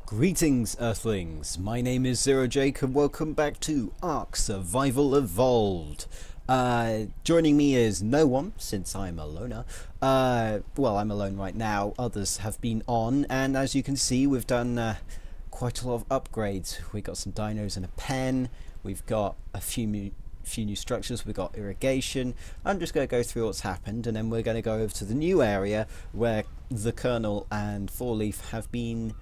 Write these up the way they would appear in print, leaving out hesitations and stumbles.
Greetings, Earthlings. My name is Zero Jake, and welcome back to Ark Survival Evolved. Joining me is no one, since I'm a loner. Well, I'm alone right now. Others have been on, and as you can see, we've done quite a lot of upgrades. We got some dinos and a pen. We've got a few new structures. We've got irrigation. I'm just going to go through what's happened, and then we're going to go over to the new area where the Colonel and Four Leaf have been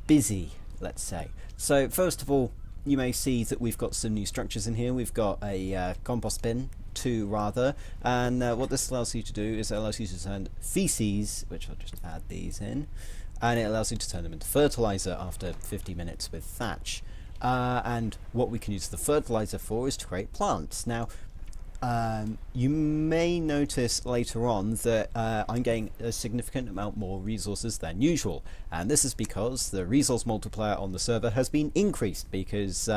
busy, let's say. So first of all, you may see that we've got some new structures in here. We've got a compost bin, two rather, and what this allows you to do is it allows you to turn feces, which I'll just add these in, and it allows you to turn them into fertilizer after 50 minutes with thatch. And what we can use the fertilizer for is to create plants. Now, you may notice later on that I'm getting a significant amount more resources than usual, and this is because the resource multiplier on the server has been increased because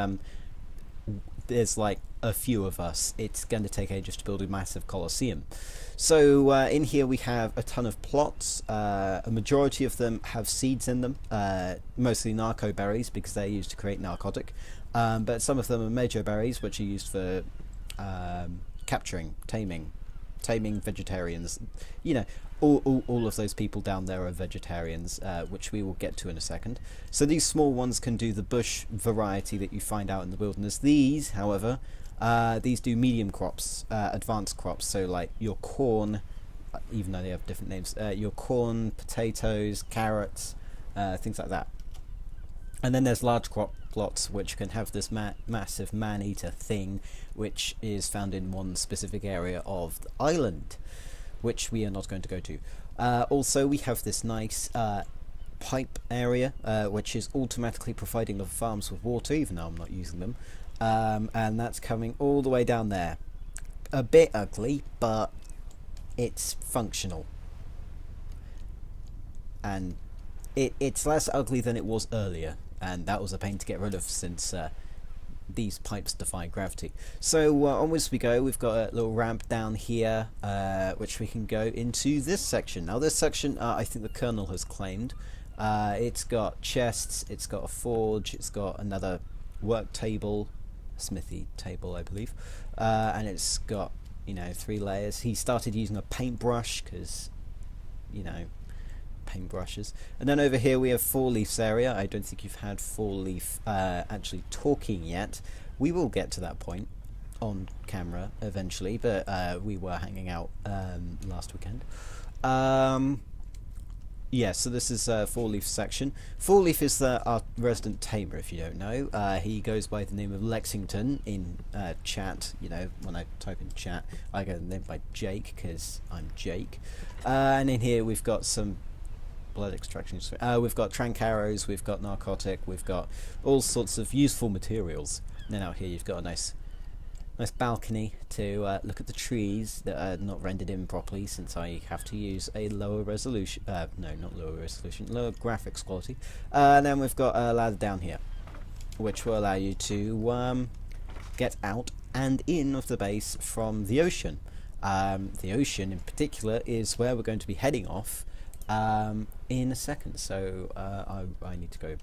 there's like a few of us. It's going to take ages to build a massive Colosseum. So in here we have a ton of plots. A majority of them have seeds in them, mostly narco berries because they're used to create narcotic, but some of them are major berries which are used for capturing, taming vegetarians. You know, all of those people down there are vegetarians, which we will get to in a second. So these small ones can do the bush variety that you find out in the wilderness. These, however, these do medium crops, advanced crops, so like your corn, even though they have different names, your corn, potatoes, carrots, things like that. And then there's large crop plots which can have this massive man-eater thing, which is found in one specific area of the island, which we are not going to go to. Also, we have this nice pipe area, which is automatically providing the farms with water, even though I'm not using them. And that's coming all the way down there. A bit ugly, but it's functional. And it's less ugly than it was earlier. And that was a pain to get rid of since these pipes defy gravity. So onwards we go. We've got a little ramp down here, which we can go into this section. Now this section, I think the Colonel has claimed. It's got chests, it's got a forge, it's got another work table, smithy table I believe, and it's got, you know, 3 layers. He started using a paintbrush because, you know, paintbrushes. And then over here we have Four Leaf's area. I don't think you've had Four Leaf actually talking yet. We will get to that point on camera eventually, but we were hanging out last weekend. Yeah, so this is Four Leaf's section. Four Leaf is our resident tamer, if you don't know. He goes by the name of Lexington in chat. You know, when I type in chat, I get the name by Jake because I'm Jake. And in here we've got some blood extraction. We've got trank arrows, we've got narcotic, we've got all sorts of useful materials. And then out here you've got a nice balcony to look at the trees that are not rendered in properly since I have to use a lower resolution, no, not lower resolution, lower graphics quality. And then we've got a ladder down here, which will allow you to get out and in of the base from the ocean. The ocean in particular is where we're going to be heading off in a second, so I need to go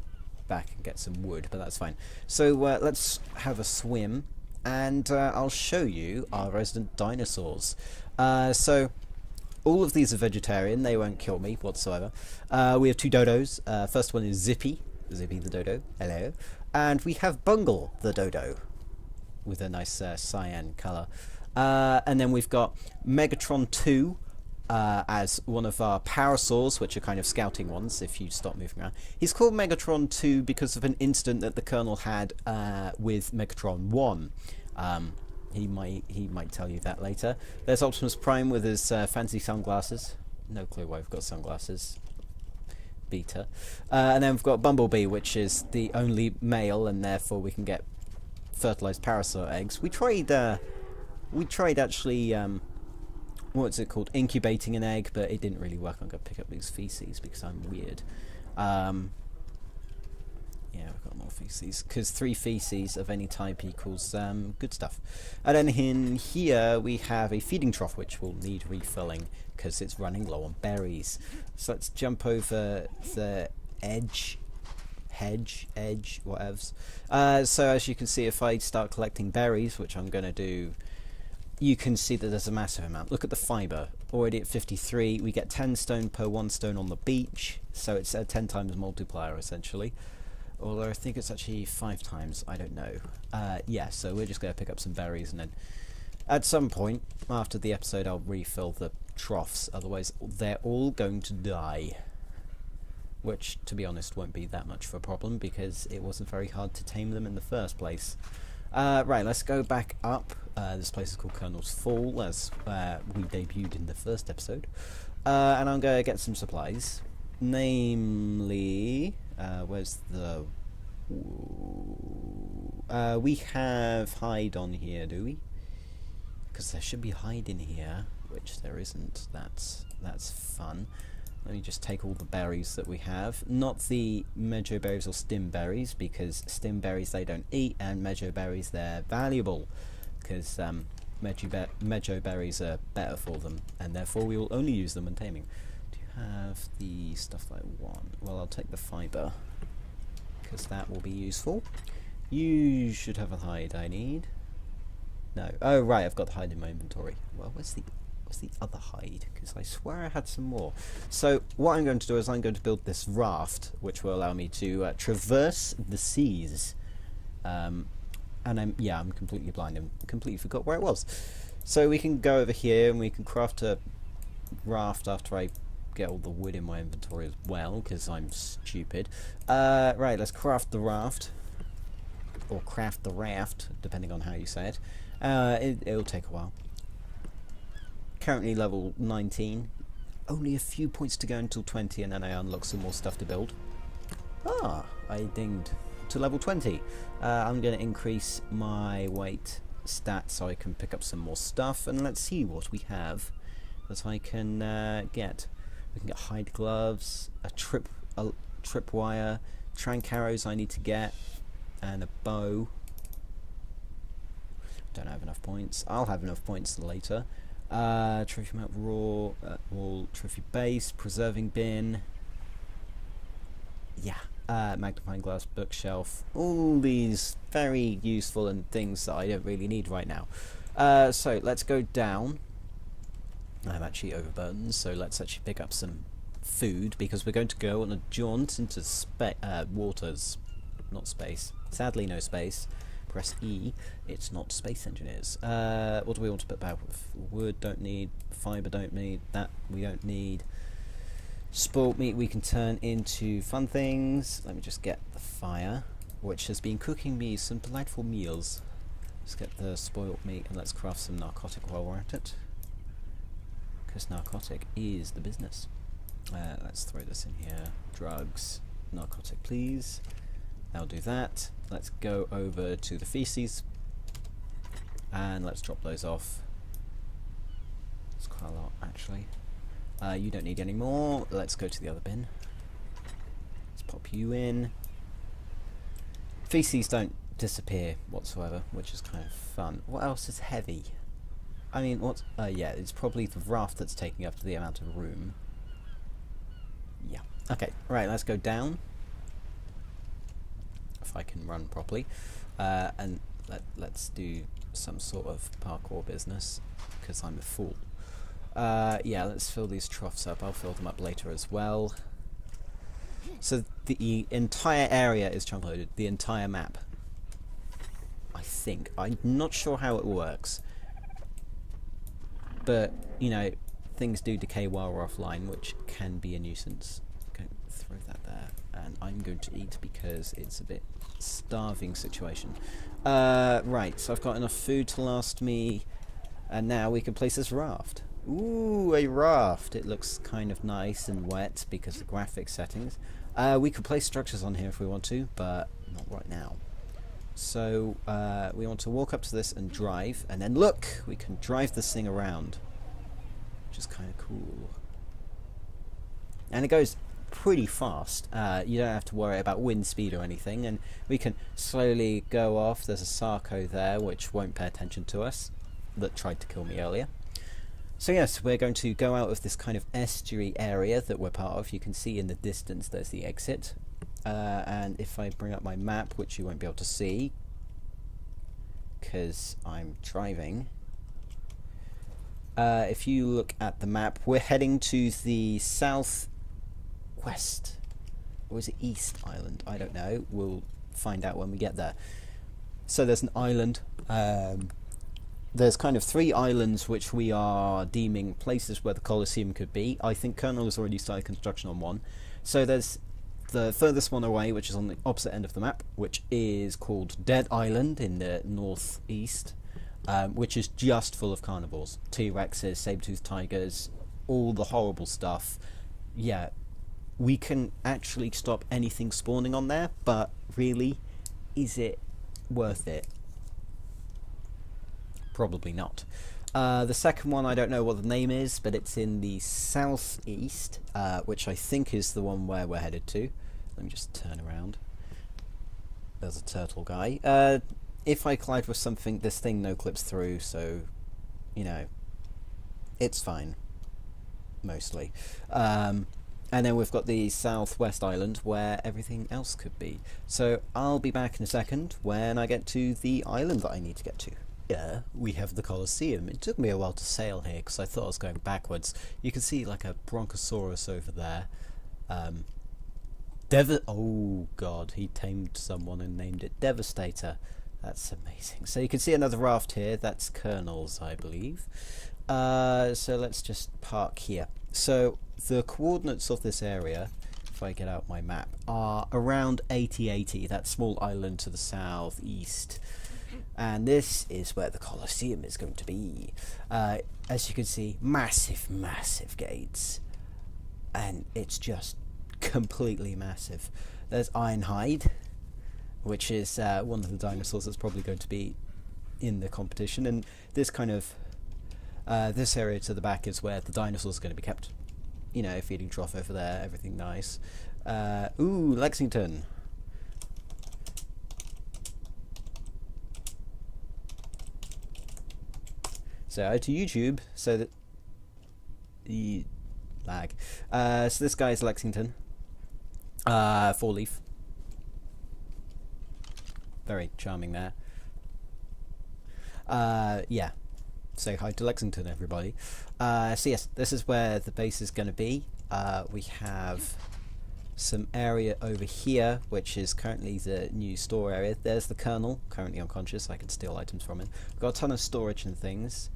back and get some wood, but that's fine. So let's have a swim, and I'll show you our resident dinosaurs. So all of these are vegetarian, they won't kill me whatsoever. We have 2 dodos. First one is Zippy the dodo, hello. And we have Bungle the dodo, with a nice cyan colour. And then we've got Megatron 2, as one of our parasaurs, which are kind of scouting ones if you stop moving around. He's called Megatron 2 because of an incident that the Colonel had with Megatron 1. He might tell you that later. There's Optimus Prime with his fancy sunglasses. No clue why we've got sunglasses. Beta. And then we've got Bumblebee, which is the only male, and therefore we can get fertilized parasaur eggs. We tried actually what's it called, incubating an egg, but it didn't really work. I'm going to pick up these feces because I'm weird. Yeah, we've got more feces, because 3 feces of any type equals good stuff. And then in here we have a feeding trough, which will need refilling because it's running low on berries. So let's jump over the edge edge, whatevs. So as you can see, if I start collecting berries, which I'm going to do, you can see that there's a massive amount. Look at the fibre, already at 53. We get 10 stone per 1 stone on the beach, so it's a 10 times multiplier essentially. Although I think it's actually 5 times, I don't know. Yeah, so we're just going to pick up some berries, and then at some point after the episode I'll refill the troughs, otherwise they're all going to die. Which, to be honest, won't be that much of a problem because it wasn't very hard to tame them in the first place. Right, let's go back up. This place is called Colonel's Fall, as we debuted in the first episode. And I'm going to get some supplies. Namely, where's the... we have hide on here, do we? Because there should be hide in here, which there isn't. That's fun. Let me just take all the berries that we have. Not the meadow berries or stim berries, because stim berries they don't eat, and meadow berries they're valuable, because meadow berries are better for them, and therefore we will only use them when taming. Do you have the stuff that I want? Well, I'll take the fibre, because that will be useful. You should have a hide I need. No. Oh, right, I've got the hide in my inventory. Well, where's the other hide? Because I swear I had some more. So what I'm going to do is I'm going to build this raft, which will allow me to traverse the seas. And I'm completely blind and completely forgot where it was. So we can go over here and we can craft a raft after I get all the wood in my inventory as well, because I'm stupid. Right, let's craft the raft. Or craft the raft, depending on how you say it. It'll take a while. Currently level 19. Only a few points to go until 20, and then I unlock some more stuff to build. Ah, I dinged to level 20. I'm going to increase my weight stat so I can pick up some more stuff, and let's see what we have that I can get. We can get hide gloves, a trip wire, trank arrows I need to get, and a bow. Don't have enough points. I'll have enough points later. Trophy map, raw wall, trophy base, preserving bin. Yeah, magnifying glass, bookshelf. All these very useful and things that I don't really need right now. So let's go down. I'm actually overburdened, so let's actually pick up some food because we're going to go on a jaunt into waters, not space. Sadly, no space. Press E. It's not Space Engineers. What do we want to put back with? Wood don't need. Fibre don't need. That we don't need. Spoiled meat we can turn into fun things. Let me just get the fire, which has been cooking me some delightful meals. Let's get the spoiled meat and let's craft some narcotic while we're at it. Because narcotic is the business. Let's throw this in here. Drugs. Narcotic, please. I'll do that. Let's go over to the feces and let's drop those off. It's quite a lot actually. You don't need any more. Let's go to the other bin. Let's pop you in. Feces don't disappear whatsoever, which is kind of fun. What else is heavy? I mean, what? Yeah, it's probably the raft that's taking up the amount of room. Yeah. Okay, right, let's go down. If I can run properly, and let's do some sort of parkour business because I'm a fool. Yeah, let's fill these troughs up. I'll fill them up later as well. So the entire area is chunk loaded, the entire map. I think. I'm not sure how it works, but you know, things do decay while we're offline, which can be a nuisance. Go throw that there, and I'm going to eat because it's a bit starving situation. Right, so I've got enough food to last me, and now we can place this raft. Ooh, a raft. It looks kind of nice and wet because of the graphic settings. We could place structures on here if we want to, but not right now. So we want to walk up to this and drive, and then look, we can drive this thing around, which is kind of cool. And it goes pretty fast. You don't have to worry about wind speed or anything, and we can slowly go off. There's a Sarco there which won't pay attention to us, that tried to kill me earlier. So yes, we're going to go out of this kind of estuary area that we're part of. You can see in the distance there's the exit. and if I bring up my map, which you won't be able to see because I'm driving, if you look at the map, we're heading to the southwest, or is it east island? I don't know. We'll find out when we get there. So there's an island. There's kind of 3 islands which we are deeming places where the Colosseum could be. I think Colonel has already started construction on one. So there's the furthest one away, which is on the opposite end of the map, which is called Dead Island in the northeast, which is just full of carnivores. T-Rexes, saber-toothed tigers, all the horrible stuff. Yeah, we can actually stop anything spawning on there, but really, is it worth it? Probably not. The second one, I don't know what the name is, but it's in the southeast, which I think is the one where we're headed to. Let me just turn around. There's a turtle guy. If I collide with something, this thing no clips through, so, you know, it's fine. Mostly. And then we've got the southwest island where everything else could be. So I'll be back in a second when I get to the island that I need to get to. Yeah, we have the Colosseum. It took me a while to sail here because I thought I was going backwards. You can see like a bronchosaurus over there. Oh god, he tamed someone and named it Devastator. That's amazing. So you can see another raft here. That's Colonel's, I believe. So let's just park here. So the coordinates of this area, if I get out my map, are around 8080, that small island to the southeast. And this is where the Colosseum is going to be. As you can see, massive, massive gates. And it's just completely massive. There's Ironhide, which is one of the dinosaurs that's probably going to be in the competition. And this kind of, this area to the back is where the dinosaurs are going to be kept. You know, feeding trough over there, everything nice. Ooh, Lexington. So to YouTube, so that the lag. So this guy is Lexington. 4-leaf. Very charming there. Yeah. Say hi to Lexington, everybody. So yes, this is where the base is going to be. We have some area over here, which is currently the new store area. There's the Colonel, currently unconscious. I can steal items from him. We've got a ton of storage and things.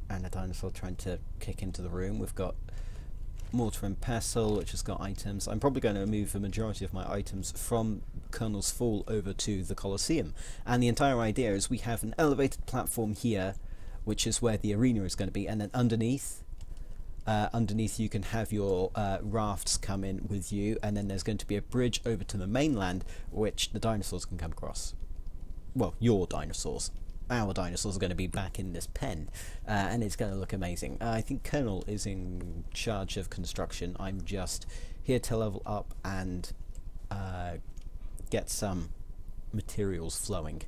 And a dinosaur trying to kick into the room. We've got mortar and pestle, which has got items. I'm probably going to move the majority of my items from Colonel's Fall over to the Colosseum. And the entire idea is we have an elevated platform here, which is where the arena is going to be, and then underneath you can have your rafts come in with you, and then there's going to be a bridge over to the mainland, which the dinosaurs can come across. Well, your dinosaurs. Our dinosaurs are going to be back in this pen, and it's going to look amazing. I think Colonel is in charge of construction. I'm just here to level up and get some materials flowing.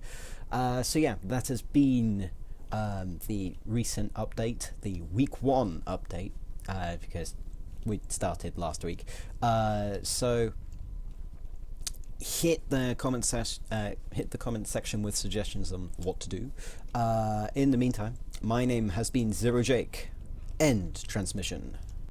So yeah, that has been the recent update, the week 1 update, because we started last week. So hit the comment section with suggestions on what to do. In the meantime, my name has been Zero Jake. End transmission.